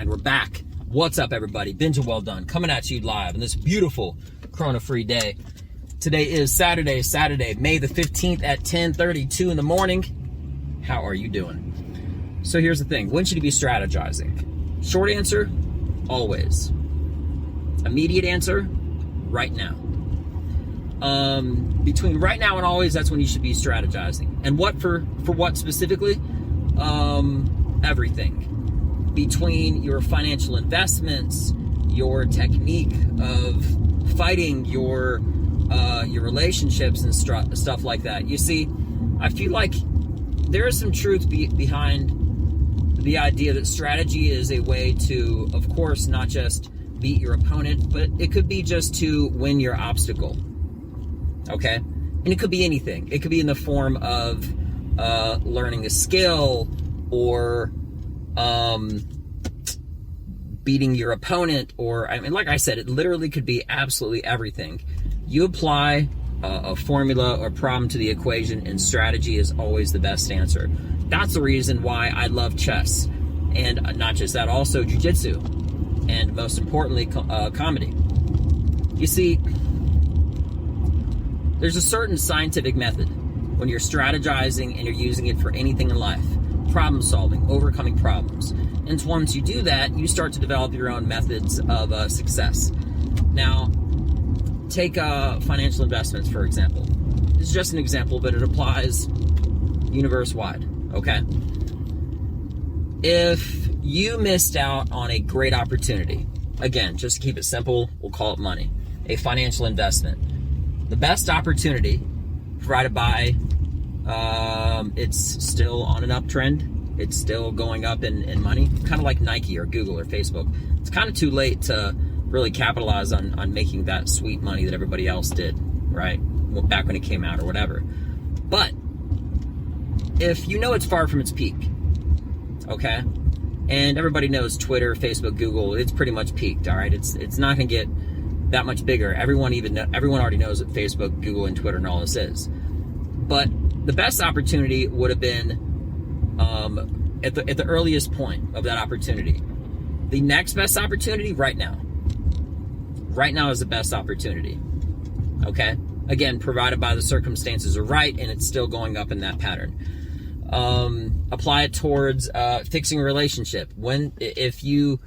And we're back. What's up, everybody? Benja Welldone coming at you live on this beautiful Corona-free day. Today is Saturday, May the 15th at 10:32 in the morning. How are you doing? So here's the thing. When should you be strategizing? Short answer, always. Immediate answer, right now. Between right now and always, that's when you should be strategizing. And what for what specifically? Everything. Between your financial investments, your technique of fighting, your relationships and stuff like that. You see, I feel like there is some truth behind the idea that strategy is a way to, of course, not just beat your opponent, but it could be just to win your obstacle. Okay? And it could be anything. It could be in the form of learning a skill or beating your opponent, or, I mean, like I said, it literally could be absolutely everything. You apply a formula or problem to the equation, and strategy is always the best answer. That's the reason why I love chess. And not just that, also jiu-jitsu. And most importantly, comedy. You see, there's a certain scientific method when you're strategizing and you're using it for anything in life. Problem solving, overcoming problems. And once you do that, you start to develop your own methods of success. Now, take financial investments, for example. This is just an example, but it applies universe-wide, okay? If you missed out on a great opportunity, again, just to keep it simple, we'll call it money, a financial investment. The best opportunity provided by, it's still on an uptrend. It's still going up in money, kind of like Nike or Google or Facebook. It's kind of too late to really capitalize on making that sweet money that everybody else did, right? Back when it came out or whatever. But if you know it's far from its peak, okay? And everybody knows Twitter, Facebook, Google, it's pretty much peaked, all right? It's not going to get that much bigger. Everyone already knows what Facebook, Google, and Twitter and all this is. But the best opportunity would have been at the earliest point of that opportunity. The next best opportunity, right now. Right now is the best opportunity. Okay? Again, provided by the circumstances are right and it's still going up in that pattern. Apply it towards fixing a relationship. If you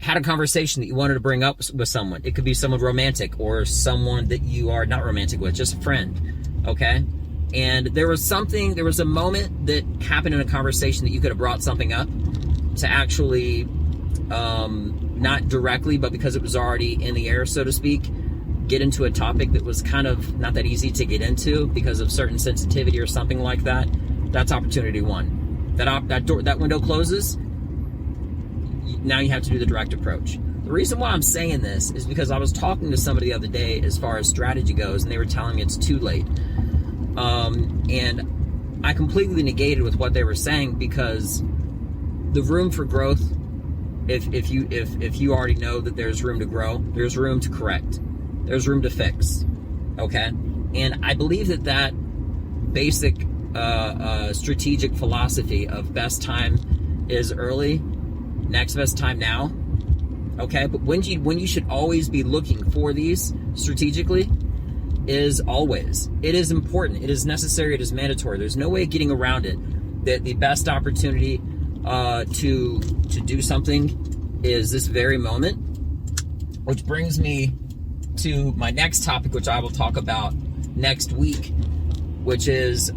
had a conversation that you wanted to bring up with someone, it could be someone romantic or someone that you are not romantic with, just a friend. Okay? And there was a moment that happened in a conversation that you could have brought something up to actually, not directly, but because it was already in the air, so to speak, get into a topic that was kind of not that easy to get into because of certain sensitivity or something like that. That's opportunity one. That window closes, now you have to do the direct approach. The reason why I'm saying this is because I was talking to somebody the other day as far as strategy goes, and they were telling me it's too late. And I completely negated with what they were saying because the room for growth, if you already know that there's room to grow, there's room to correct, there's room to fix, okay? And I believe that basic strategic philosophy of best time is early, next best time now, okay? But when you should always be looking for these strategically is always. It is important. It is necessary. It is mandatory. There's no way of getting around it. That the best opportunity to do something is this very moment. Which brings me to my next topic, which I will talk about next week, which is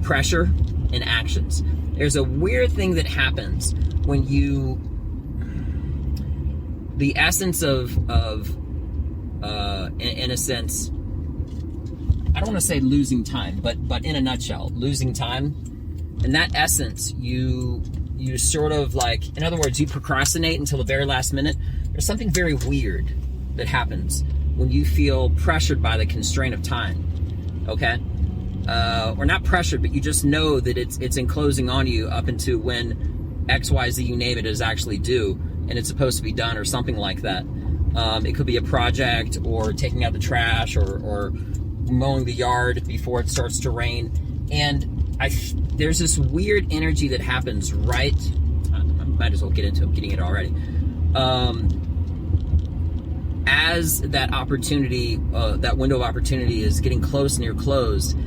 pressure and actions. There's a weird thing that happens when the essence of in a sense, I don't want to say losing time, but in a nutshell, losing time. In that essence, you sort of like, in other words, you procrastinate until the very last minute. There's something very weird that happens when you feel pressured by the constraint of time, okay? Or not pressured, but you just know that it's enclosing on you up into when X, Y, Z, you name it, is actually due, and it's supposed to be done or something like that. It could be a project or taking out the trash or mowing the yard before it starts to rain. And there's this weird energy that happens right, I'm might as well get into it. I'm getting it already. As that opportunity, that window of opportunity is getting close and you're closed,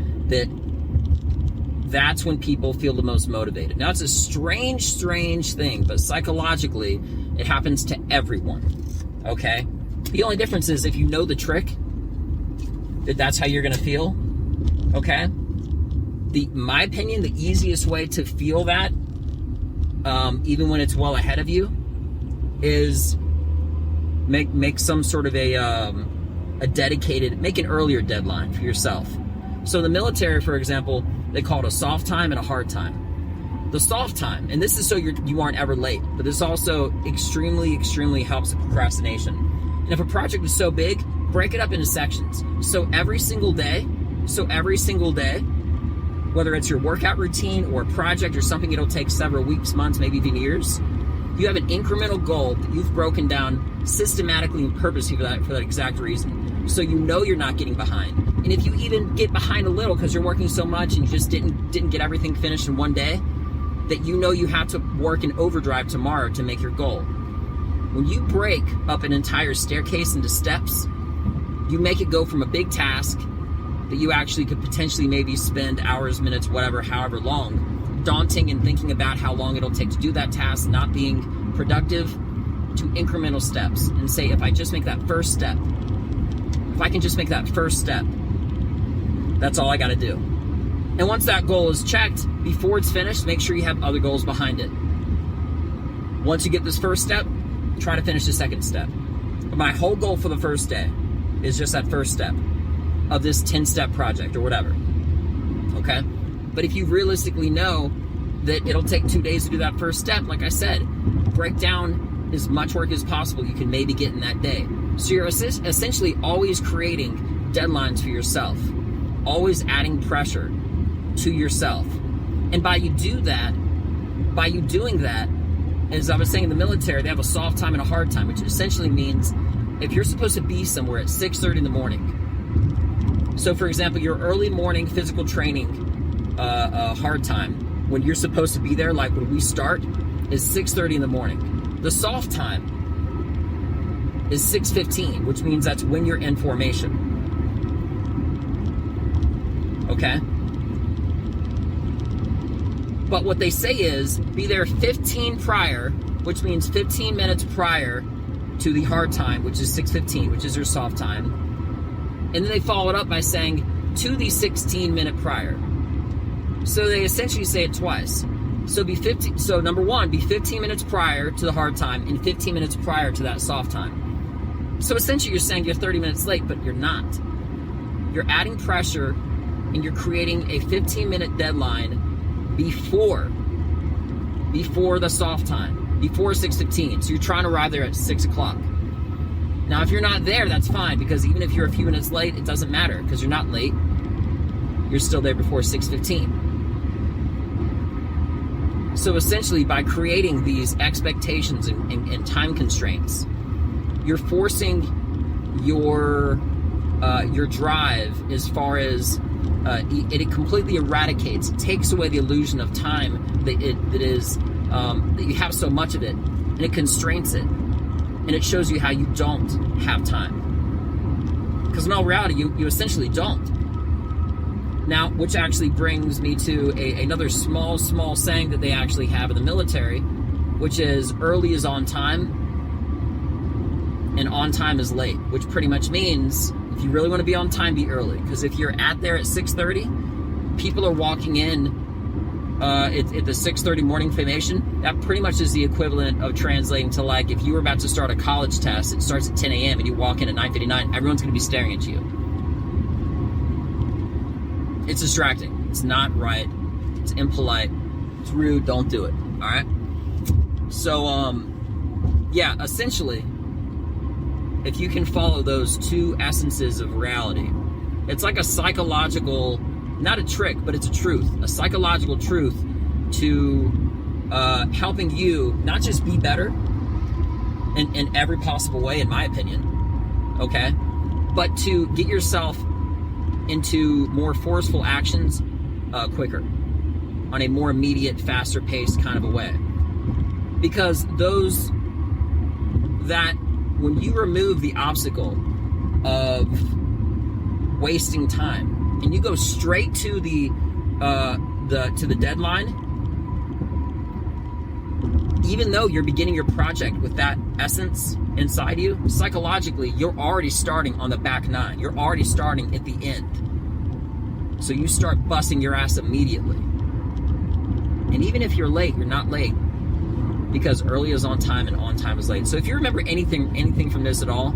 that's when people feel the most motivated. Now, it's a strange thing, but psychologically, it happens to everyone, okay? The only difference is if you know the trick, that's how you're gonna feel, okay? My opinion, the easiest way to feel that, even when it's well ahead of you, is make some sort of a dedicated, make an earlier deadline for yourself. So in the military, for example, they call it a soft time and a hard time. The soft time, and this is so you aren't ever late, but this also extremely helps with procrastination. And if a project is so big, break it up into sections. So every single day, whether it's your workout routine or a project or something it'll take several weeks, months, maybe even years, you have an incremental goal that you've broken down systematically and purposely for that exact reason. So you know you're not getting behind. And if you even get behind a little because you're working so much and you just didn't get everything finished in one day, that you know you have to work in overdrive tomorrow to make your goal. When you break up an entire staircase into steps, you make it go from a big task that you actually could potentially maybe spend hours, minutes, whatever, however long, daunting and thinking about how long it'll take to do that task, not being productive, to incremental steps. And say, if I just make that first step, if I can just make that first step, that's all I got to do. And once that goal is checked, before it's finished, make sure you have other goals behind it. Once you get this first step, try to finish the second step. But my whole goal for the first day is just that first step of this 10-step project or whatever, okay? But if you realistically know that it'll take 2 days to do that first step, like I said, break down as much work as possible you can maybe get in that day. So you're essentially always creating deadlines for yourself, always adding pressure to yourself. And by you doing that, as I was saying in the military, they have a soft time and a hard time, which essentially means if you're supposed to be somewhere at 6:30 in the morning, so for example, your early morning physical training hard time, when you're supposed to be there, like when we start, is 6:30 in the morning. The soft time is 6:15, which means that's when you're in formation. Okay? But what they say is, be there 15 prior, which means 15 minutes prior to the hard time, which is 6:15, which is your soft time. And then they follow it up by saying, to the 16-minute prior. So they essentially say it twice. So number one, be 15 minutes prior to the hard time and 15 minutes prior to that soft time. So essentially you're saying you're 30 minutes late, but you're not. You're adding pressure and you're creating a 15-minute deadline before the soft time, before 6:15. So you're trying to arrive there at 6 o'clock. Now, if you're not there, that's fine, because even if you're a few minutes late, it doesn't matter, because you're not late. You're still there before 6:15. So essentially, by creating these expectations and time constraints, you're forcing your drive as far as it completely eradicates, takes away the illusion of time that you have so much of it, and it constrains it, and it shows you how you don't have time. Because in all reality, you essentially don't. Now, which actually brings me to another small saying that they actually have in the military, which is early is on time and on time is late, which pretty much means if you really want to be on time, be early. Because if you're there at 6:30, people are walking in at the 6:30 morning formation. That pretty much is the equivalent of translating to, like, if you were about to start a college test, it starts at 10 a.m. and you walk in at 9:59, everyone's going to be staring at you. It's distracting. It's not right. It's impolite. It's rude. Don't do it. All right? So, yeah, essentially, if you can follow those two essences of reality, it's like a psychological, not a trick, but it's a truth, a psychological truth to helping you not just be better in every possible way, in my opinion, okay, but to get yourself into more forceful actions quicker, on a more immediate, faster paced kind of a way. Because when you remove the obstacle of wasting time and you go straight to the deadline, even though you're beginning your project with that essence inside you, psychologically, you're already starting on the back nine. You're already starting at the end. So you start busting your ass immediately. And even if you're late, you're not late, because early is on time and on time is late. So if you remember anything from this at all,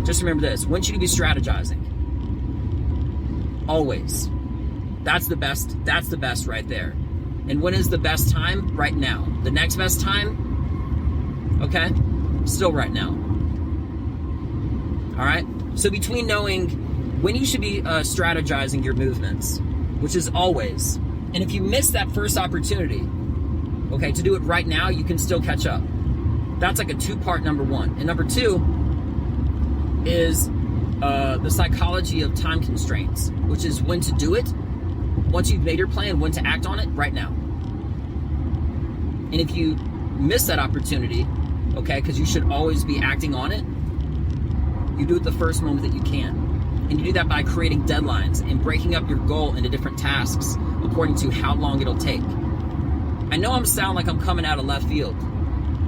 just remember this. I want you to be strategizing. Always. That's the best right there. And when is the best time? Right now. The next best time? Okay? Still right now. All right? So between knowing when you should be strategizing your movements, which is always, and if you miss that first opportunity, okay, to do it right now, you can still catch up. That's like a two-part number one. And number two is the psychology of time constraints, which is when to do it. Once you've made your plan, when to act on it, right now. And if you miss that opportunity, okay, because you should always be acting on it, you do it the first moment that you can. And you do that by creating deadlines and breaking up your goal into different tasks according to how long it'll take. I know I'm sound like I'm coming out of left field,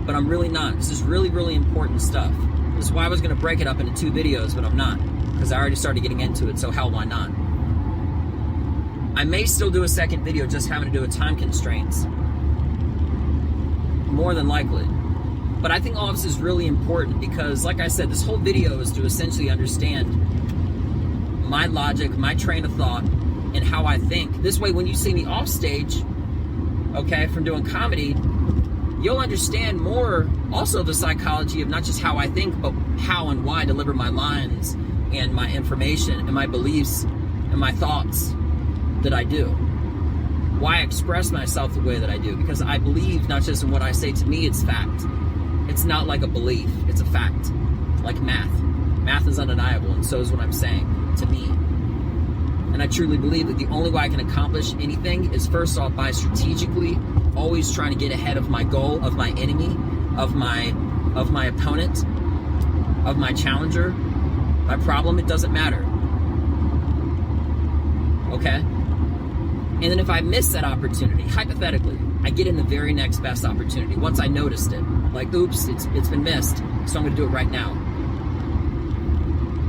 but I'm really not. This is really, really important stuff. This is why I was going to break it up into 2 videos, but I'm not, because I already started getting into it, so hell, why not? I may still do a second video just having to do with time constraints. More than likely. But I think all of this is really important because, like I said, this whole video is to essentially understand my logic, my train of thought, and how I think. This way, when you see me off stage, okay, from doing comedy, you'll understand more also the psychology of not just how I think, but how and why I deliver my lines and my information and my beliefs and my thoughts that I do. Why I express myself the way that I do. Because I believe not just in what I say. To me, it's fact. It's not like a belief. It's a fact. Like math. Math is undeniable, and so is what I'm saying to me. And I truly believe that the only way I can accomplish anything is, first off, by strategically always trying to get ahead of my goal, of my enemy, of my opponent, of my challenger, my problem. It doesn't matter. Okay? And then if I miss that opportunity, hypothetically, I get in the very next best opportunity. Once I noticed it, like, oops, it's been missed, so I'm going to do it right now.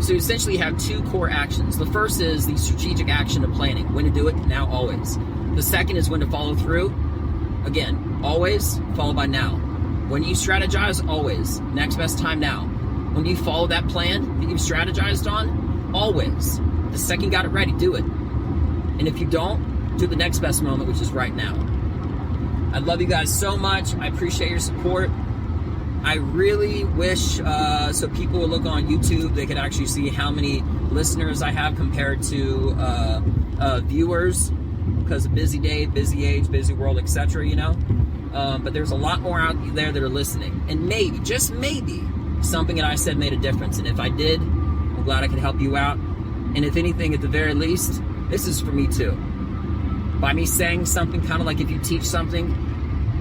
So you essentially have 2 core actions. The first is the strategic action of planning. When to do it, now, always. The second is when to follow through. Again, always, followed by now. When you strategize, always. Next best time, now. When you follow that plan that you've strategized on, always. The second you got it ready, do it. And if you don't, do the next best moment, which is right now. I love you guys so much. I appreciate your support. I really wish so people would look on YouTube, they could actually see how many listeners I have compared to viewers, because of busy day, busy age, busy world, etc., you know. But there's a lot more out there that are listening. And maybe, just maybe, something that I said made a difference. And if I did, I'm glad I could help you out. And if anything, at the very least, this is for me too. By me saying something, kind of like if you teach something,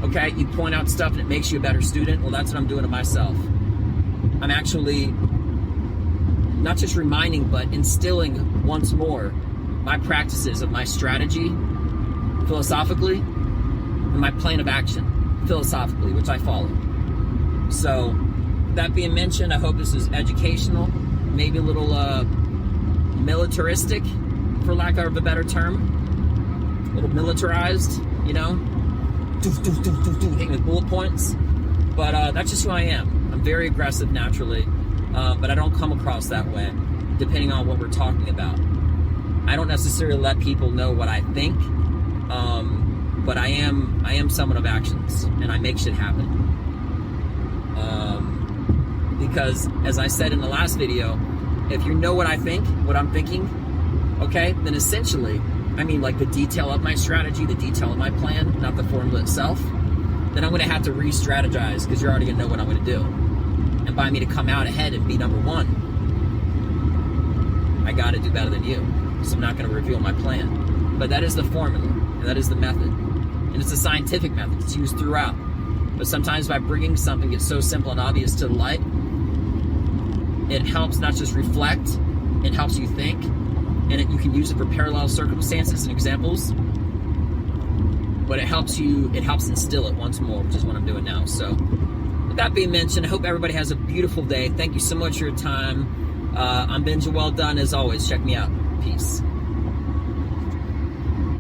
okay, you point out stuff and it makes you a better student. Well, that's what I'm doing to myself. I'm actually not just reminding, but instilling once more my practices of my strategy philosophically and my plan of action philosophically, which I follow. So, that being mentioned, I hope this is educational, maybe a little militaristic, for lack of a better term. A little militarized, you know, hitting with bullet points. But that's just who I am. I'm very aggressive naturally, but I don't come across that way, depending on what we're talking about. I don't necessarily let people know what I think, but I am someone of actions, and I make shit happen. Because, as I said in the last video, if you know what I think, what I'm thinking, okay, then essentially, I mean, like the detail of my strategy, the detail of my plan, not the formula itself, then I'm going to have to re-strategize, because you're already going to know what I'm going to do. And by me to come out ahead and be number one, I got to do better than you. So I'm not going to reveal my plan. But that is the formula, and that is the method. And it's a scientific method. It's used throughout. But sometimes by bringing something that's so simple and obvious to the light, it helps not just reflect, it helps you think, and you can use it for parallel circumstances and examples, but it helps instill it once more, which is what I'm doing now. So with that being mentioned, I hope everybody has a beautiful day. Thank you so much for your time. I'm Benja Welldone. As always, check me out. Peace.